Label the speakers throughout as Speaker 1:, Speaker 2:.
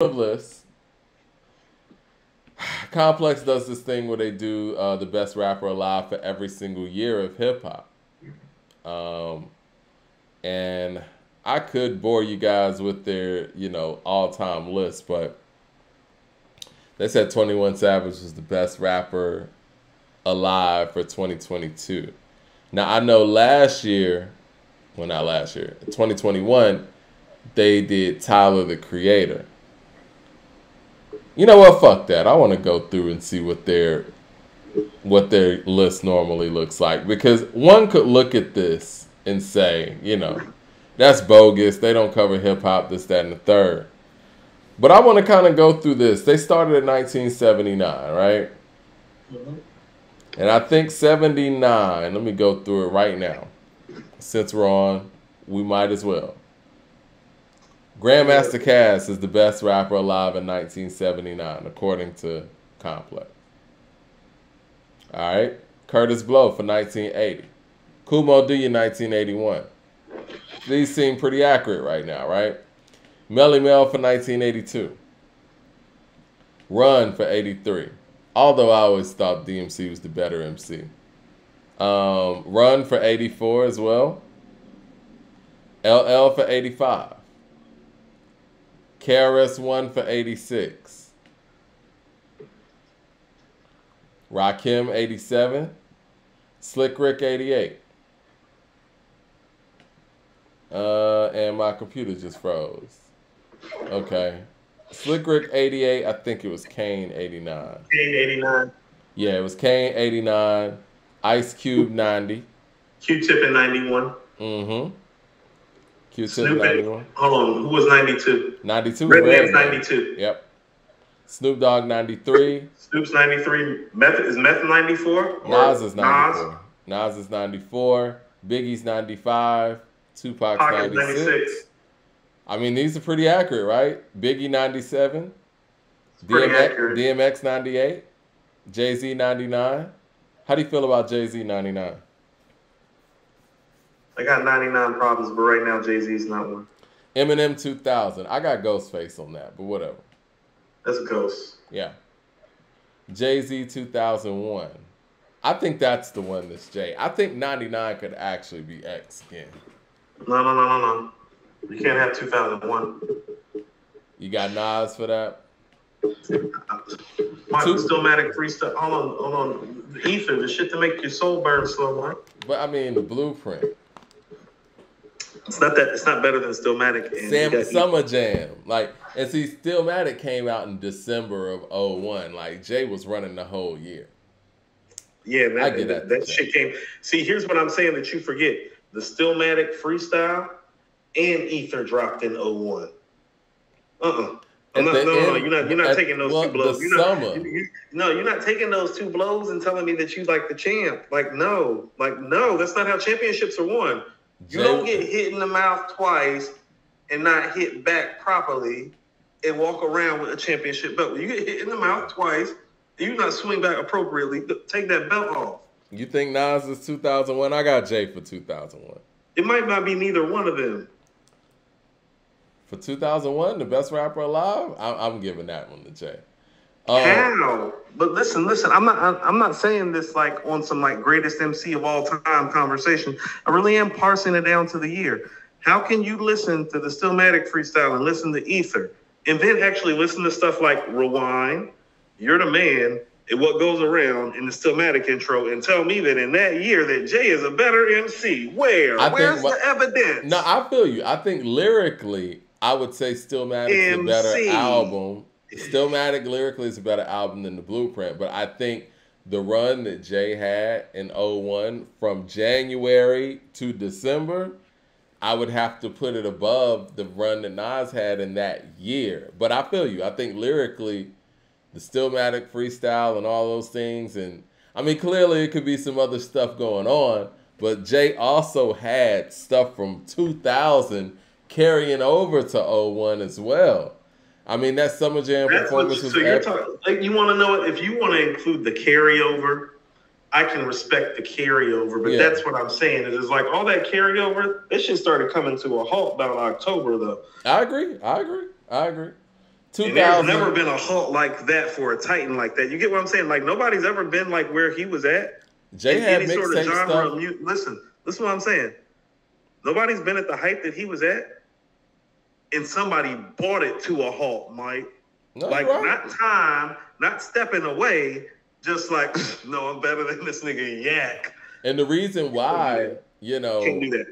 Speaker 1: list. Complex does this thing where they do the best rapper alive for every single year of hip hop. And I could bore you guys with their, all-time list, but they said 21 Savage was the best rapper alive for 2022. Now, I know last year, well, not last year, 2021, they did Tyler, the Creator. You know what? Fuck that. I want to go through and see what their list normally looks like, because one could look at this and say, that's bogus. They don't cover hip hop, this, that, and the third. But I want to kind of go through this. They started in 1979, right? Mm-hmm. And I think 79, let me go through it right now. Since we're on, we might as well. Grandmaster Caz is the best rapper alive in 1979, according to Complex. All right. Curtis Blow for 1980. Kumo D 1981. These seem pretty accurate right now, right? Melly Mel for 1982. Run for 83. Although I always thought DMC was the better MC. Run for 84 as well. LL for 85. KRS-One for 86. Rakim 87. Slick Rick 88. And my computer just froze. Okay. Slick Rick 88, I think it was Kane 89.
Speaker 2: Kane 89.
Speaker 1: Yeah, it was Kane 89. Ice Cube 90.
Speaker 2: Q-Tip in 91.
Speaker 1: Mm-hmm. Q-Tip 91.
Speaker 2: Hold on, who was 92?
Speaker 1: 92.
Speaker 2: Redman's 92.
Speaker 1: Yep. Snoop Dogg 93.
Speaker 2: Snoop's 93. Is Meth 94?
Speaker 1: Nas is 94. Nas is 94. Biggie's 95. Tupac's 96. I mean, these are pretty accurate, right? Biggie 97. DMX 98. Jay-Z 99. How do you feel about Jay-Z 99?
Speaker 2: I got 99 problems, but right now Jay-Z's not one.
Speaker 1: Eminem 2000. I got Ghostface on that, but whatever.
Speaker 2: That's Ghost.
Speaker 1: Yeah. Jay-Z 2001. I think that's the one that's Jay. I think 99 could actually be X again.
Speaker 2: No. You can't have 2001.
Speaker 1: You got Nas for that?
Speaker 2: Stillmatic freestyle. Hold on. The ether, the shit to make your soul burn slow, man.
Speaker 1: But I mean, the blueprint.
Speaker 2: It's not better than Stillmatic.
Speaker 1: Summer Jam. And see, Stillmatic came out in December of 01. Like, Jay was running the whole year.
Speaker 2: Yeah, man. I get that shit came. See, here's what I'm saying that you forget. The Stillmatic freestyle and ether dropped in 01. No, you're not taking those two blows. You're not taking those two blows and telling me that you like the champ. No, that's not how championships are won. You don't get hit in the mouth twice and not hit back properly and walk around with a championship belt. When you get hit in the mouth twice, and you not swing back appropriately, take that belt off.
Speaker 1: You think Nas is 2001? I got Jay for 2001.
Speaker 2: It might not be neither one of them.
Speaker 1: For 2001, the best rapper alive, I'm giving that one to Jay.
Speaker 2: How? But listen. I'm not saying this on some greatest MC of all time conversation. I really am parsing it down to the year. How can you listen to the Stillmatic freestyle and listen to Ether, and then actually listen to stuff like Rewind, You're the Man, and What Goes Around in the Stillmatic intro, and tell me that in that year that Jay is a better MC? Where's the evidence?
Speaker 1: No, I feel you. I think lyrically, I would say Stillmatic is a better album. Stillmatic lyrically is a better album than The Blueprint, but I think the run that Jay had in 01 from January to December, I would have to put it above the run that Nas had in that year. But I feel you. I think lyrically, the Stillmatic freestyle and all those things, and I mean, clearly it could be some other stuff going on, but Jay also had stuff from 2000 carrying over to 01 as well. I mean, that Summer Jam performance was
Speaker 2: epic. You want to know, if you want to include the carryover, I can respect the carryover, but that's what I'm saying. It is all that carryover, this shit started coming to a halt about October, though.
Speaker 1: I agree.
Speaker 2: And there's never been a halt like that for a Titan like that. You get what I'm saying? Like, nobody's ever been like where he was at.
Speaker 1: Jay had any sort of genre stuff.
Speaker 2: Of music. Listen what I'm saying. Nobody's been at the height that he was at, and somebody brought it to a halt, Mike.
Speaker 1: No,
Speaker 2: like,
Speaker 1: right.
Speaker 2: Not time, not stepping away, just like, no, I'm better than this nigga Yak.
Speaker 1: And the reason why, you know,
Speaker 2: can't do that.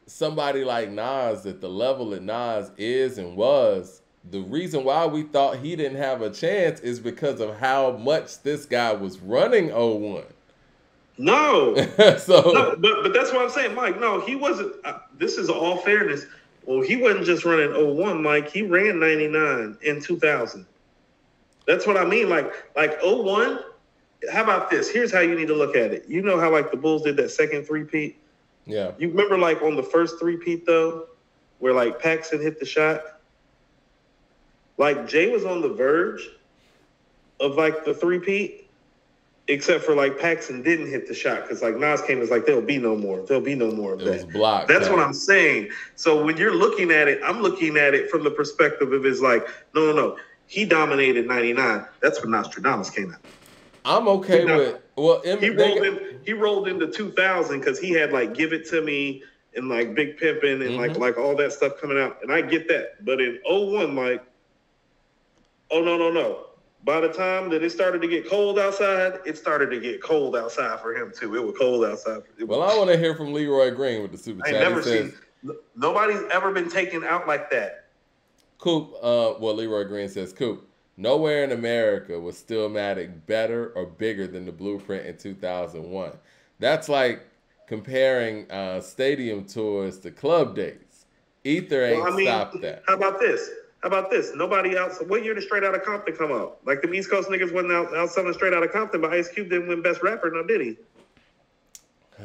Speaker 1: Somebody like Nas at the level that Nas is and was, the reason why we thought he didn't have a chance is because of how much this guy was running 01.
Speaker 2: No.
Speaker 1: So
Speaker 2: no, but that's what I'm saying, Mike. No, he wasn't. This is all fairness. Well, he wasn't just running 01, Mike. He ran 99 in 2000. That's what I mean. Like 01, how about this? Here's how you need to look at it. You know how, like, the Bulls did that second three-peat?
Speaker 1: Yeah.
Speaker 2: You remember, like, on the first three-peat, though, where, like, Paxson hit the shot? Like, Jay was on the verge of, like, the three-peat, except for, like, Paxson didn't hit the shot because, like, Nas came and was like, there'll be no more. There'll be no more of that.
Speaker 1: It was blocked.
Speaker 2: That's what I'm saying. So when you're looking at it, I'm looking at it from the perspective of it's like, no. He dominated 99. That's when Nostradamus came out.
Speaker 1: I'm okay with... Well,
Speaker 2: he rolled into 2000 because he had, like, Give It To Me and, like, Big Pimpin' and like all that stuff coming out. And I get that. But in 01, like, oh, no. By the time that it started to get cold outside, it started to get cold outside for him, too. It was cold outside.
Speaker 1: Well, I want to hear from Leroy Green with the super chat.
Speaker 2: Nobody's ever been taken out like that.
Speaker 1: Coop, Leroy Green says, Coop, nowhere in America was Stillmatic better or bigger than the Blueprint in 2001. That's like comparing stadium tours to club dates. Ether ain't stopped that.
Speaker 2: How about this? Nobody else. What year did Straight Outta Compton come out? Like, the East Coast niggas wasn't out selling Straight Outta Compton, but Ice Cube didn't win Best Rapper, now did he?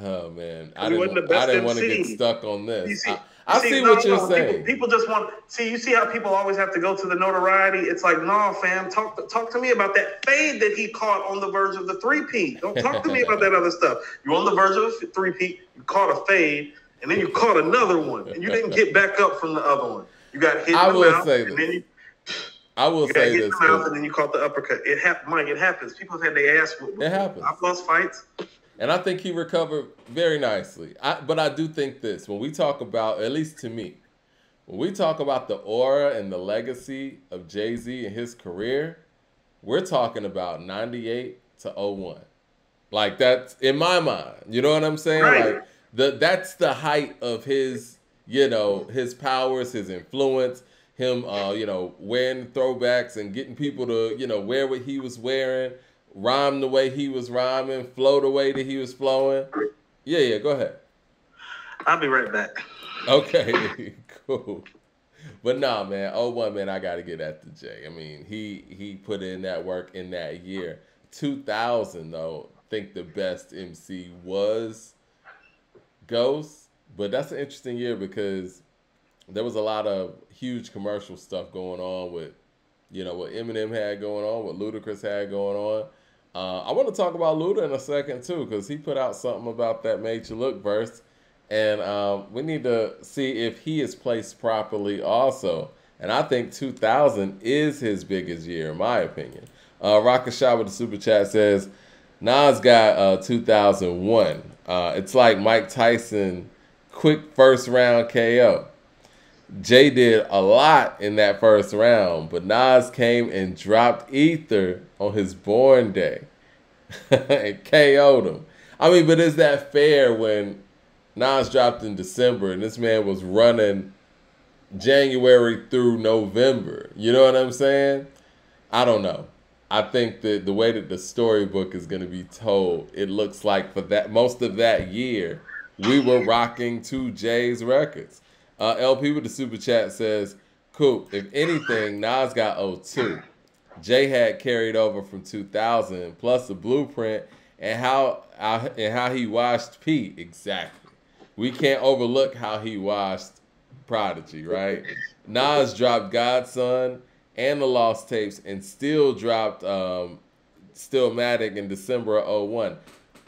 Speaker 1: Oh, man. I didn't want to get stuck on this. I see what you're saying.
Speaker 2: People just want... See, you see how people always have to go to the notoriety? It's like, no, fam, talk to me about that fade that he caught on the verge of the three-peat. Don't talk to me about that other stuff. You're on the verge of a three-peat, you caught a fade, and then you caught another one, and you didn't get back up from the other one. You got hit in the mouth, and then you...
Speaker 1: I will say this.
Speaker 2: And then you caught the uppercut. It happened, Mike. It happens. People have had their ass whooped.
Speaker 1: It happens.
Speaker 2: I've lost fights.
Speaker 1: And I think he recovered very nicely. But I do think this, when we talk about, at least to me, when we talk about the aura and the legacy of Jay-Z and his career, we're talking about 98 to 01. Like, that's in my mind. You know what I'm saying?
Speaker 2: Right.
Speaker 1: Like, that's the height of his, his powers, his influence, him, wearing throwbacks and getting people to, wear what he was wearing, rhyme the way he was rhyming, flow the way that he was flowing. Yeah, go ahead.
Speaker 2: I'll be right back.
Speaker 1: Okay, cool. But nah, man, 01, man, I got to get at the Jay. I mean, he put in that work in that year. 2000, though, I think the best MC was Ghost. But that's an interesting year because there was a lot of huge commercial stuff going on with, what Eminem had going on, what Ludacris had going on. I want to talk about Luda in a second, too, because he put out something about that Made You Look verse. And we need to see if he is placed properly also. And I think 2000 is his biggest year, in my opinion. Rocket Shot with the super chat says, Nas got 2001. It's like Mike Tyson, quick first round KO. Jay did a lot in that first round, but Nas came and dropped Ether on his born day and KO'd him. I mean, but is that fair when Nas dropped in December and this man was running January through November? You know what I'm saying? I don't know. I think that the way that the storybook is going to be told, it looks like for that most of that year, we were rocking to Jay's records. LP with the super chat says, Coop, if anything, Nas got 02. Jay had carried over from 2000, plus the Blueprint and how he washed P. Exactly. We can't overlook how he washed Prodigy, right? Nas dropped Godson and the Lost Tapes and still dropped Stillmatic in December of 01.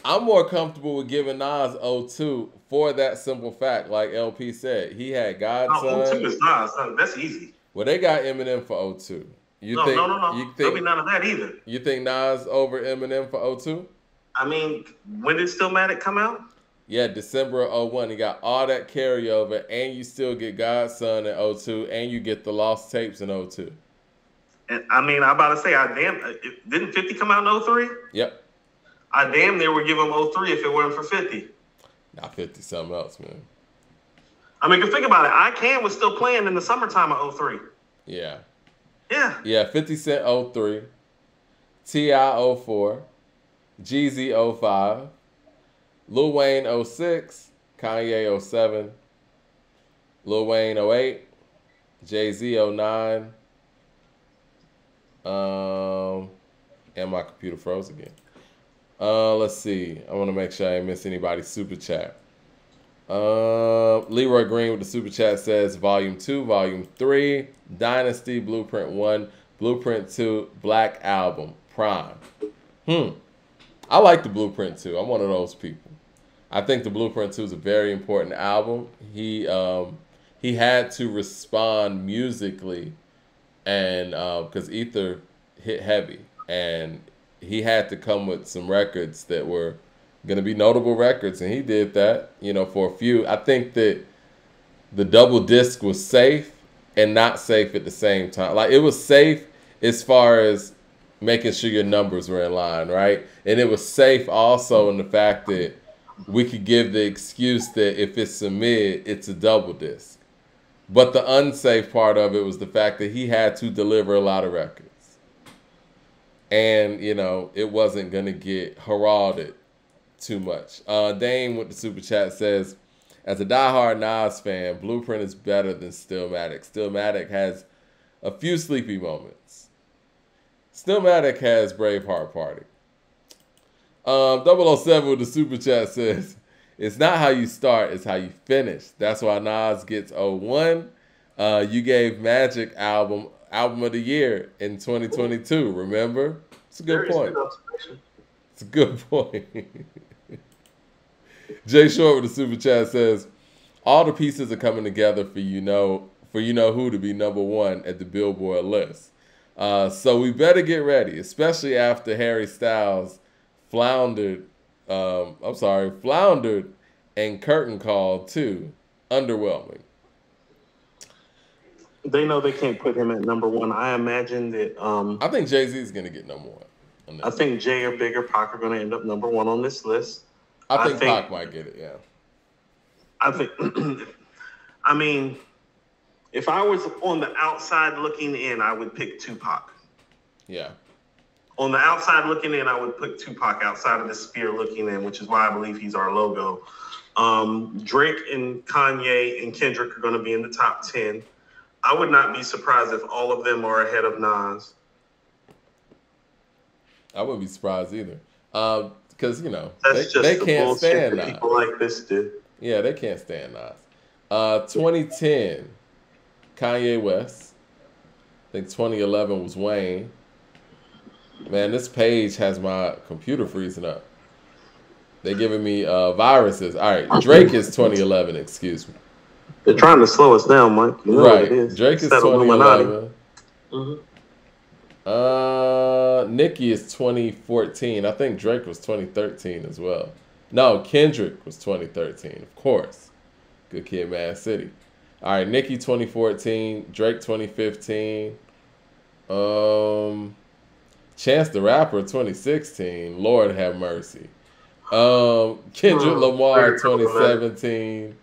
Speaker 1: I'm more comfortable with giving Nas 02 for that simple fact, like LP said. He had Godson.
Speaker 2: No, 02 is Nas. That's easy.
Speaker 1: Well, they got Eminem for 02.
Speaker 2: No. There'll be none of that either.
Speaker 1: You think Nas over Eminem for 02?
Speaker 2: I mean, when did Stillmatic come out?
Speaker 1: Yeah, December of 01. He got all that carryover, and you still get Godson in 02, and you get the lost tapes in 02.
Speaker 2: And I mean, I'm about to say, didn't 50 come out in 03?
Speaker 1: Yep.
Speaker 2: I damn near would give him 03 if it weren't for 50.
Speaker 1: Not 50, something else, man.
Speaker 2: I mean, think about it. I Can was still playing in the summertime of 03.
Speaker 1: Yeah.
Speaker 2: Yeah.
Speaker 1: Yeah, 50 Cent 03, T.I. 04, Jeezy 05, Lil Wayne 06, Kanye 07, Lil Wayne 08, Jay-Z 09, and my computer froze again. Let's see. I want to make sure I ain't miss anybody's super chat. Leroy Green with the super chat says Volume 2, Volume 3, Dynasty, Blueprint 1, Blueprint 2, Black Album, Prime. I like the Blueprint 2. I'm one of those people. I think the Blueprint 2 is a very important album. He had to respond musically, and because Ether hit heavy, and he had to come with some records that were going to be notable records, and he did that, for a few. I think that the double disc was safe and not safe at the same time. Like, it was safe as far as making sure your numbers were in line, right? And it was safe also in the fact that we could give the excuse that if it's a mid, it's a double disc. But the unsafe part of it was the fact that he had to deliver a lot of records. And, it wasn't going to get heralded too much. Dane with the super chat says, as a diehard Nas fan, Blueprint is better than Stillmatic. Stillmatic has a few sleepy moments. Stillmatic has Braveheart Party. 007 with the super chat says, it's not how you start, it's how you finish. That's why Nas gets 01. You gave Magic album of the year in 2022, remember? It's a good point. It's a good point. Jay Short with the super chat says, all the pieces are coming together for you know who to be number one at the Billboard list. So we better get ready, especially after Harry Styles floundered and curtain called too. Underwhelming.
Speaker 2: They know they can't put him at number one. I imagine that.
Speaker 1: I think Jay-Z is going to get number one.
Speaker 2: I think Jay or Big or Pac are going to end up number one on this list.
Speaker 1: I think Pac might get it, yeah.
Speaker 2: I think, I mean, if I was on the outside looking in, I would pick Tupac.
Speaker 1: Yeah.
Speaker 2: On the outside looking in, I would put Tupac outside of the sphere looking in, which is why I believe he's our logo. Drake and Kanye and Kendrick are going to be in the top 10. I would not be surprised if all of them are ahead of Nas.
Speaker 1: I wouldn't be surprised either. Because,
Speaker 2: they can't stand Nas. People like this do.
Speaker 1: Yeah, they can't stand Nas. 2010, Kanye West. I think 2011 was Wayne. Man, this page has my computer freezing up. They're giving me viruses. All right, Drake is 2011, excuse me.
Speaker 2: They're trying to slow us down, Mike. You know
Speaker 1: right.
Speaker 2: What it is.
Speaker 1: Drake is 2011. Nicki is 2014. I think Drake was 2013 as well. No, Kendrick was 2013, of course. Good Kid, Mad City. All right, Nicki 2014, Drake 2015. Chance the Rapper 2016. Lord have mercy. Kendrick Lamar 2017.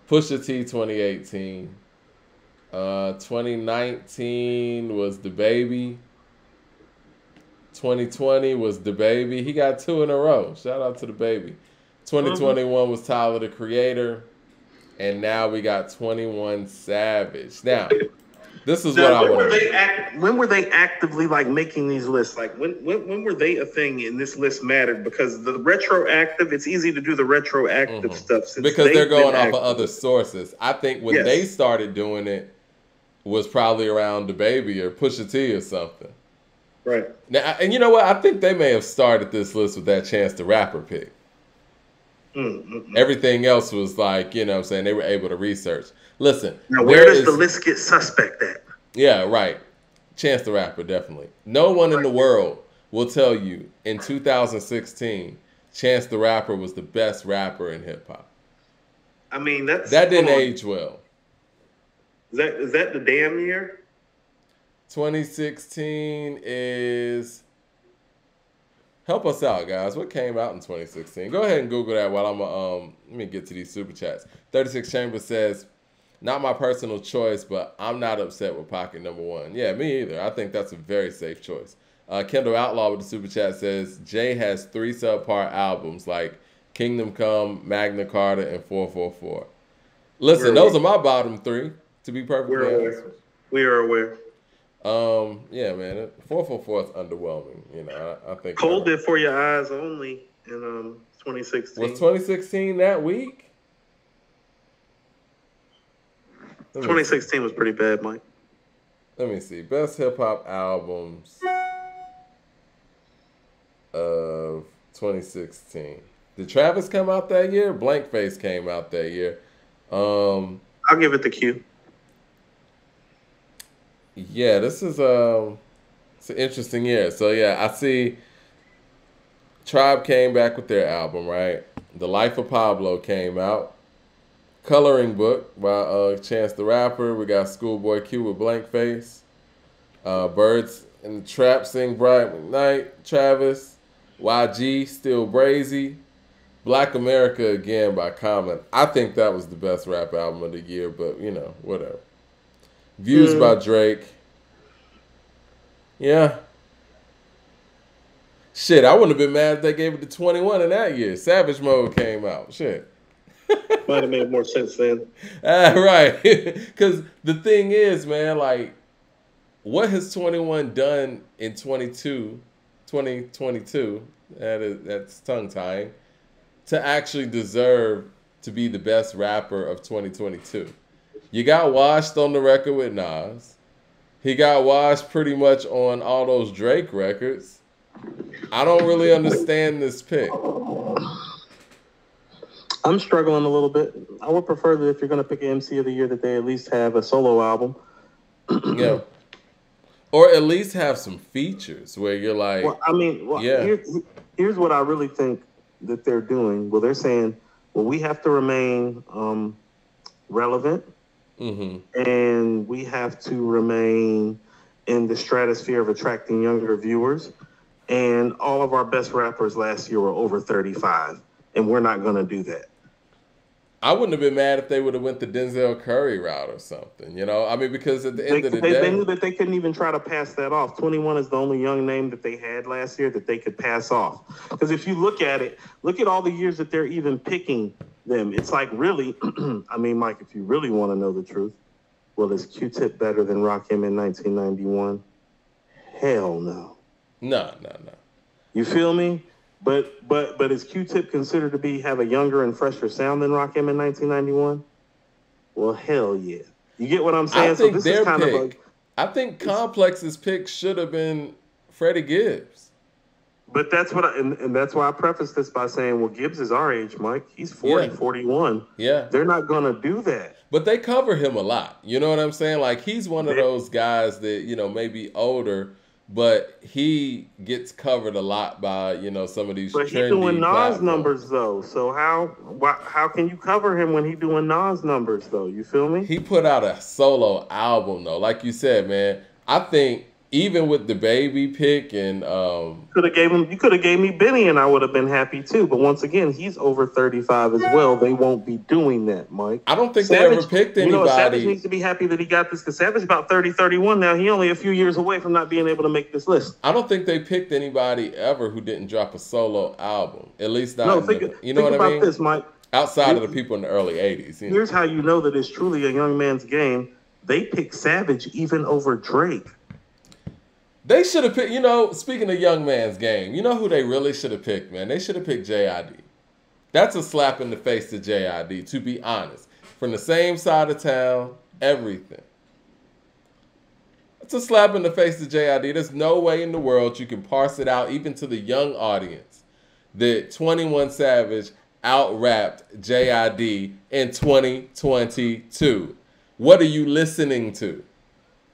Speaker 1: Pusha T 2018. 2019 was DaBaby. 2020 was DaBaby. He got 2 in a row. Shout out to DaBaby. 2021 was Tyler, the Creator. And now we got 21 Savage. Now, this is what I want to
Speaker 2: When were they actively making these lists? When were they a thing and this list mattered? Because the retroactive, it's easy to do the retroactive stuff.
Speaker 1: Because they're going off of other sources. I think when they started doing it was probably around DaBaby or Pusha T or something.
Speaker 2: Right.
Speaker 1: Now, and you know what? I think they may have started this list with that Chance the Rapper pick. Everything else was they were able to research. Listen.
Speaker 2: Now, where does the list get suspect at?
Speaker 1: Yeah, right. Chance the Rapper, definitely. No one in the world will tell you in 2016 Chance the Rapper was the best rapper in hip hop.
Speaker 2: I mean, that
Speaker 1: didn't age well.
Speaker 2: Is that the damn year?
Speaker 1: 2016 is. Help us out, guys. What came out in 2016? Go ahead and Google that while I'm let me get to these super chats. 36 Chambers says, "Not my personal choice, but I'm not upset with Pocket #1." Yeah, me either. I think that's a very safe choice. Kendall Outlaw with the super chat says, "Jay has 3 subpar albums like Kingdom Come, Magna Carta, and 444." Listen, those are my bottom 3. To be perfectly honest,
Speaker 2: we are aware.
Speaker 1: Yeah, man, 444 is underwhelming. You know, I think
Speaker 2: Cole did For Your Eyes Only in 2016.
Speaker 1: Was 2016 that week?
Speaker 2: 2016 was pretty bad, Mike.
Speaker 1: Let me see. Best hip hop albums of 2016. Did Travis come out that year? Blank Face came out that year.
Speaker 2: I'll give it to Q.
Speaker 1: Yeah, this is it's an interesting year. So yeah, I see Tribe came back with their album, right? The Life of Pablo came out. Coloring Book by Chance the Rapper. We got Schoolboy Q with Blank Face. Birds in the Trap sing Bright Night. Travis. YG Still Brazy. Black America Again by Common. I think that was the best rap album of the year, but you know, whatever. Views by Drake. Yeah. Shit, I wouldn't have been mad if they gave it to 21 in that year. Savage Mode came out. Shit.
Speaker 2: Might have made more sense then.
Speaker 1: Right. Because the thing is, man, like, what has 21 done in 2022, that's tongue-tying, to actually deserve to be the best rapper of 2022? You got washed on the record with Nas. He got washed pretty much on all those Drake records. I don't really understand this pick.
Speaker 2: I'm struggling a little bit. I would prefer that if you're going to pick an MC of the year that they at least have a solo album.
Speaker 1: Yeah. Or at least have some features where you're like...
Speaker 2: Well, I mean, here's what I really think that they're doing. Well, they're saying, well, we have to remain relevant. Mm-hmm. And we have to remain in the stratosphere of attracting younger viewers. And all of our best rappers last year were over 35. And we're not going to do that.
Speaker 1: I wouldn't have been mad if they would have went the Denzel Curry route or something, you know? I mean, because at the end of the day...
Speaker 2: They knew that they couldn't even try to pass that off. 21 is the only young name that they had last year that they could pass off. Because if you look at it, look at all the years that they're even picking them. It's like really... I mean, Mike, if you really want to know the truth, well, is Q-Tip better than Rakim in 1991? Hell no.
Speaker 1: No.
Speaker 2: You feel me? But is Q-Tip considered to have a younger and fresher sound than Rakim in 1991? Well, hell yeah. You get what I'm saying?
Speaker 1: I think so this is I think Complex's pick should have been Freddie Gibbs.
Speaker 2: But that's what and that's why I prefaced this by saying, well, Gibbs is our age, Mike. He's 40, 41.
Speaker 1: Yeah.
Speaker 2: They're not going to do that.
Speaker 1: But they cover him a lot. You know what I'm saying? Like, he's one of those guys that, you know, may be older, but he gets covered a lot by, you know, some of these trendy
Speaker 2: But he's doing Nas
Speaker 1: platforms.
Speaker 2: Numbers, though. So how can you cover him when he's doing Nas numbers, though? You feel me?
Speaker 1: He put out a solo album, though. Like you said, man, I think even with the Baby pick and
Speaker 2: you could have gave me Benny and I would have been happy too. But once again, he's over 35 as well. They won't be doing that, Mike.
Speaker 1: I don't think Savage, they ever picked anybody.
Speaker 2: You know, Savage needs to be happy that he got this because Savage about 30, 31 now. He only a few years away from not being able to make this list.
Speaker 1: I don't think they picked anybody ever who didn't drop a solo album. At least not.
Speaker 2: No, think
Speaker 1: what I mean?
Speaker 2: about this, Mike.
Speaker 1: Outside of the people in the early 80s. You know?
Speaker 2: Here's how you know that it's truly a young man's game. They picked Savage even over Drake.
Speaker 1: They should have picked, you know, speaking of young man's game, you know who they really should have picked, man? They should have picked JID. That's a slap in the face to JID, to be honest. From the same side of town, everything. It's a slap in the face to JID. There's no way in the world you can parse it out, even to the young audience, that 21 Savage out-rapped JID in 2022. What are you listening to?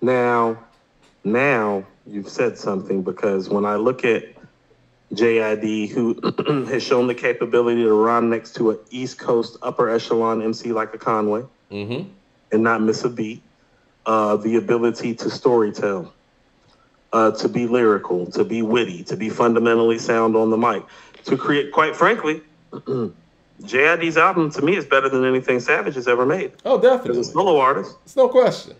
Speaker 2: Now you've said something, because when I look at JID, who has shown the capability to run next to an East Coast upper echelon MC like a Conway and not miss a beat, the ability to storytell, to be lyrical, to be witty, to be fundamentally sound on the mic, to create, quite frankly, JID's album to me is better than anything Savage has ever made.
Speaker 1: Oh, definitely.
Speaker 2: As a solo artist.
Speaker 1: It's no question.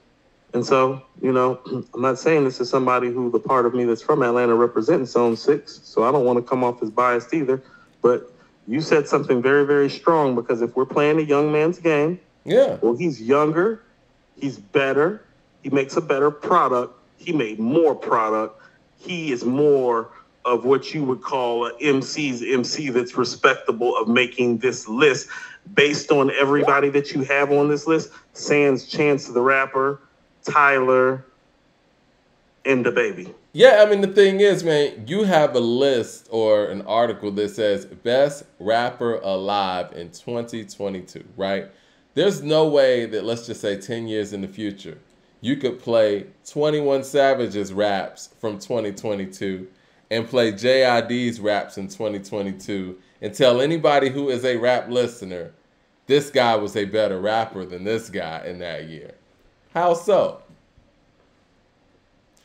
Speaker 2: And so, you know, I'm not saying this is somebody who the part of me that's from Atlanta represents Zone 6, so I don't want to come off as biased either. But you said something very, very strong, because if we're playing a young man's game, well, he's younger, he's better, he makes a better product, he made more product, he is more of what you would call an MC's MC that's respectable of making this list based on everybody that you have on this list, sans Chance the Rapper, Tyler, and DaBaby.
Speaker 1: Yeah, I mean, the thing is, man, you have a list or an article that says best rapper alive in 2022, right? There's no way that, let's just say 10 years in the future, you could play 21 Savage's raps from 2022 and play JID's raps in 2022 and tell anybody who is a rap listener, this guy was a better rapper than this guy in that year. How so?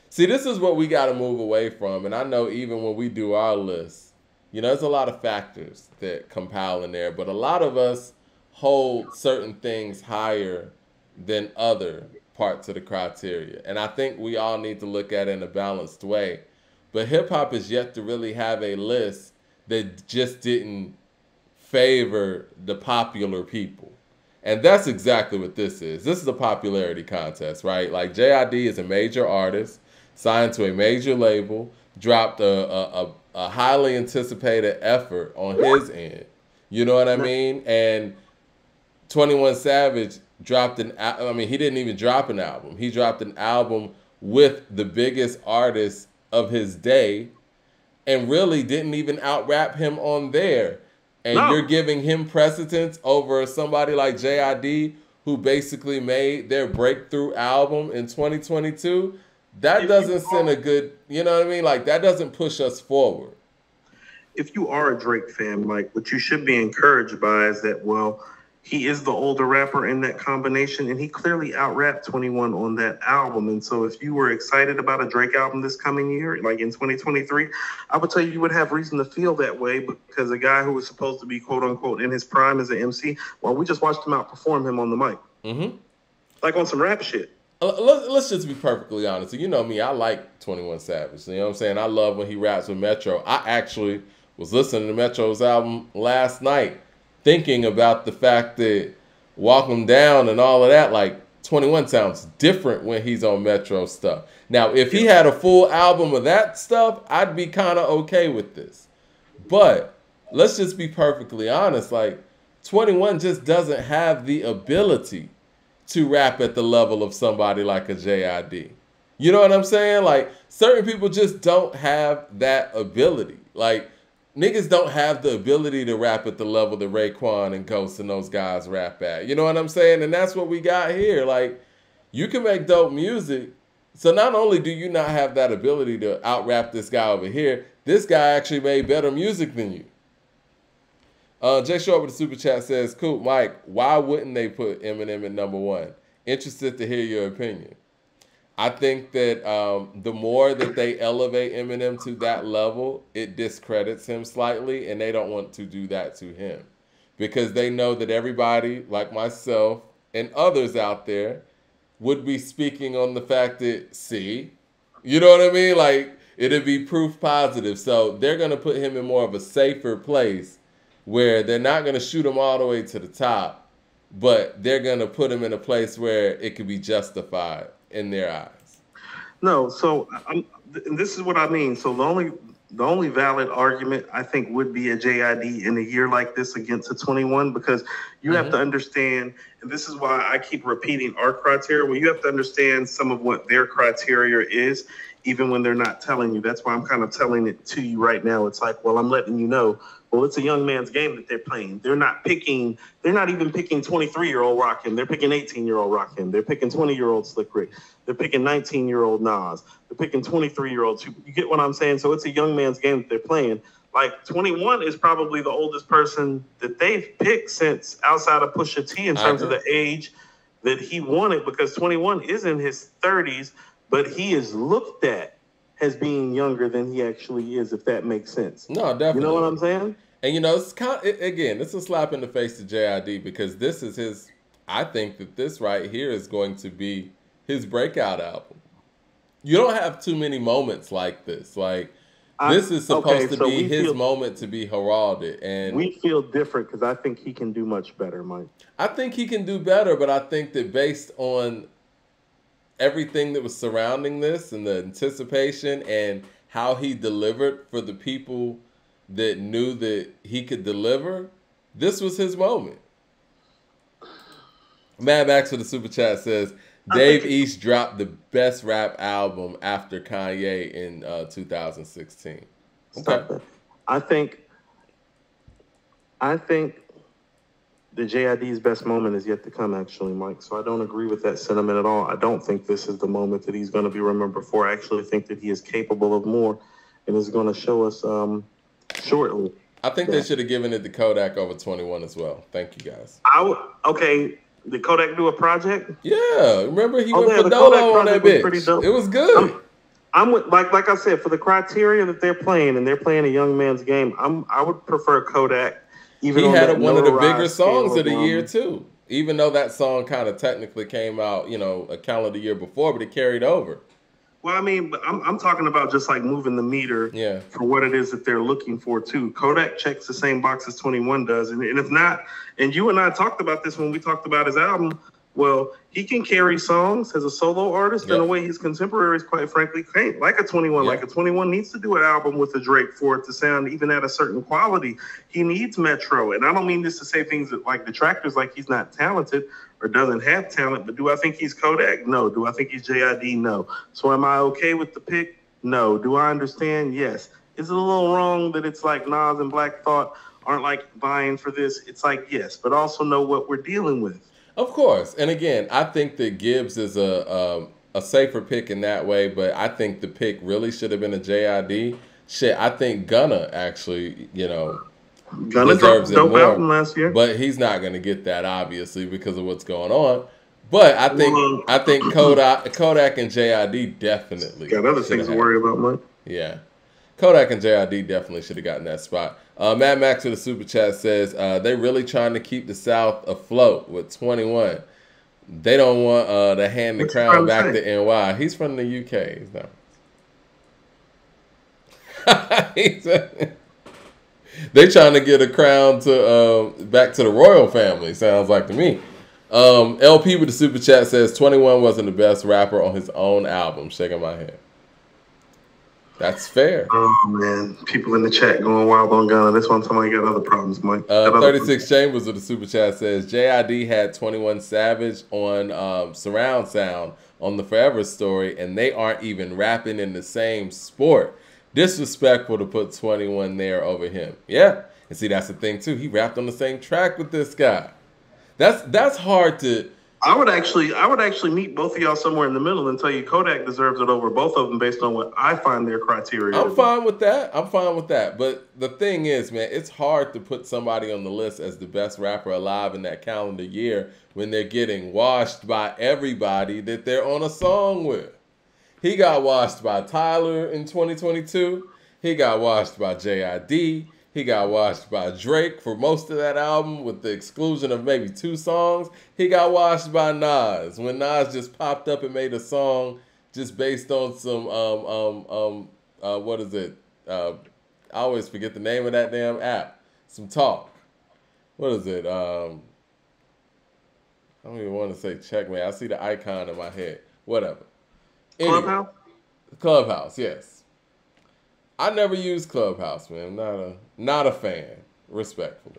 Speaker 1: See, this is what we got to move away from. And I know even when we do our list, you know, there's a lot of factors that compile in there, but a lot of us hold certain things higher than other parts of the criteria. And I think we all need to look at it in a balanced way. But hip hop is yet to really have a list that just didn't favor the popular people. And that's exactly what this is. This is a popularity contest, right? Like, JID is a major artist, signed to a major label, dropped a highly anticipated effort on his end. You know what I mean? And 21 Savage dropped he didn't even drop an album. He dropped an album with the biggest artist of his day and really didn't even out-rap him on there. And you're giving him precedence over somebody like JID, who basically made their breakthrough album in 2022. That doesn't send a good, you know what I mean? Like, that doesn't push us forward.
Speaker 2: If you are a Drake fan, like, what you should be encouraged by is that, well, he is the older rapper in that combination, and he clearly out-rapped 21 on that album. And so if you were excited about a Drake album this coming year, like in 2023, I would tell you would have reason to feel that way, because a guy who was supposed to be, quote-unquote, in his prime as an MC, well, we just watched him outperform him on the mic. Like on some rap shit.
Speaker 1: Let's just be perfectly honest. You know me, I like 21 Savage. You know what I'm saying? I love when he raps with Metro. I actually was listening to Metro's album last night, thinking about the fact that Walk 'Em Down and all of that, like, 21 sounds different when he's on Metro stuff. Now, if he had a full album of that stuff, I'd be kind of okay with this. But let's just be perfectly honest. Like, 21 just doesn't have the ability to rap at the level of somebody like a JID. You know what I'm saying? Like, certain people just don't have that ability. Like, niggas don't have the ability to rap at the level that Raekwon and Ghost and those guys rap at. You know what I'm saying? And that's what we got here. Like, you can make dope music. So not only do you not have that ability to out-rap this guy over here, this guy actually made better music than you. Jay Short with the super chat says, cool, Mike, why wouldn't they put Eminem at #1? Interested to hear your opinion. I think that the more that they elevate Eminem to that level, it discredits him slightly, and they don't want to do that to him because they know that everybody, like myself and others out there, would be speaking on the fact that, see, you know what I mean? Like, it'd be proof positive. So they're going to put him in more of a safer place where they're not going to shoot him all the way to the top, but they're going to put him in a place where it could be justified in their eyes.
Speaker 2: No, so this is what I mean. So the only valid argument I think would be a JID in a year like this against a 21, because you have to understand and this is why I keep repeating our criteria. Well, you have to understand some of what their criteria is, even when they're not telling you. That's why I'm kind of telling it to you right now. It's like, well, I'm letting you know, well, it's a young man's game that they're playing. They're not even picking 23-year-old Rakim. They're picking 18-year-old Rakim. They're picking 20-year-old Slick Rick. They're picking 19-year-old Nas. They're picking 23-year-olds. You get what I'm saying? So it's a young man's game that they're playing. Like 21 is probably the oldest person that they've picked since outside of Pusha T in terms of the age that he wanted, because 21 is in his 30s, but he is looked at as being younger than he actually is, if that makes sense.
Speaker 1: No, definitely.
Speaker 2: You know what I'm saying?
Speaker 1: And, it's again, it's a slap in the face to JID, because this is his, I think that this right here is going to be his breakout album. You don't have too many moments like this. Like, this is supposed to be his moment to be heralded. And
Speaker 2: we feel different because I think he can do much better, Mike.
Speaker 1: I think he can do better, but I think that based on everything that was surrounding this and the anticipation and how he delivered for the people that knew that he could deliver, this was his moment. Mad Max for the super chat says, Dave East dropped the best rap album after Kanye in 2016. Okay.
Speaker 2: I think the JID's best moment is yet to come, actually, Mike. So I don't agree with that sentiment at all. I don't think this is the moment that he's going to be remembered for. I actually think that he is capable of more and is going to show us shortly.
Speaker 1: I think they should have given it to Kodak over 21 as well. Thank you, guys.
Speaker 2: Okay. Did Kodak do a project?
Speaker 1: Yeah, remember he went for Dolo on that bitch. It was good.
Speaker 2: I'm with, like I said, for the criteria that they're playing, and they're playing a young man's game. I would prefer Kodak. Even
Speaker 1: he had one of the bigger songs of the year too. Even though that song kind of technically came out, a calendar year before, but it carried over.
Speaker 2: Well, I mean, I'm talking about just like moving the meter for what it is that they're looking for too. Kodak checks the same box as 21 does, and if not, and you and I talked about this when we talked about his album. Well, he can carry songs as a solo artist in a way his contemporaries, quite frankly, can't. Like a 21, like a 21 needs to do an album with a Drake for it to sound even at a certain quality. He needs Metro, and I don't mean this to say things that like detractors, like he's not talented or doesn't have talent. But do I think he's Kodak? No. Do I think he's JID? No. So am I okay with the pick? No. Do I understand? Yes. Is it a little wrong that it's like Nas and Black Thought aren't like vying for this? It's like, yes, but also know what we're dealing with.
Speaker 1: Of course. And again, I think that Gibbs is a safer pick in that way, but I think the pick really should have been a JID. Shit, I think Gunna actually,
Speaker 2: Gunna dropped a dope album last year.
Speaker 1: But he's not going to get that, obviously, because of what's going on. But I think Kodak and JID definitely
Speaker 2: got other things to worry about, Mike.
Speaker 1: Yeah. Kodak and JID definitely should have gotten that spot. Mad Max with the super chat says, they really trying to keep the South afloat with 21. They don't want to hand the crown back to NY. He's from the UK. He's not. They trying to get a crown to back to the royal family, sounds like to me. LP with the super chat says 21 wasn't the best rapper on his own album. Shaking my head. That's fair.
Speaker 2: Oh, man. People in the chat going wild on Gunna. This one time I got other problems, Mike.
Speaker 1: 36 Chambers with the super chat says, JID had 21 Savage on surround sound on the Forever Story, and they aren't even rapping in the same sport. Disrespectful to put 21 there over him. Yeah. And see, that's the thing, too. He rapped on the same track with this guy. That's hard to...
Speaker 2: I would actually meet both of y'all somewhere in the middle and tell you Kodak deserves it over both of them based on what I find their criteria.
Speaker 1: I'm fine with that. But the thing is, man, it's hard to put somebody on the list as the best rapper alive in that calendar year when they're getting washed by everybody that they're on a song with. He got washed by Tyler in 2022. He got washed by JID. He got washed by Drake for most of that album with the exclusion of maybe 2 songs. He got washed by Nas when Nas just popped up and made a song just based on some, what is it? I always forget the name of that damn app. Some talk. What is it? I don't even want to say Checkmate. I see the icon in my head. Whatever. Anyway,
Speaker 2: Clubhouse?
Speaker 1: Clubhouse, yes. I never used Clubhouse, man. I'm not a fan, respectfully.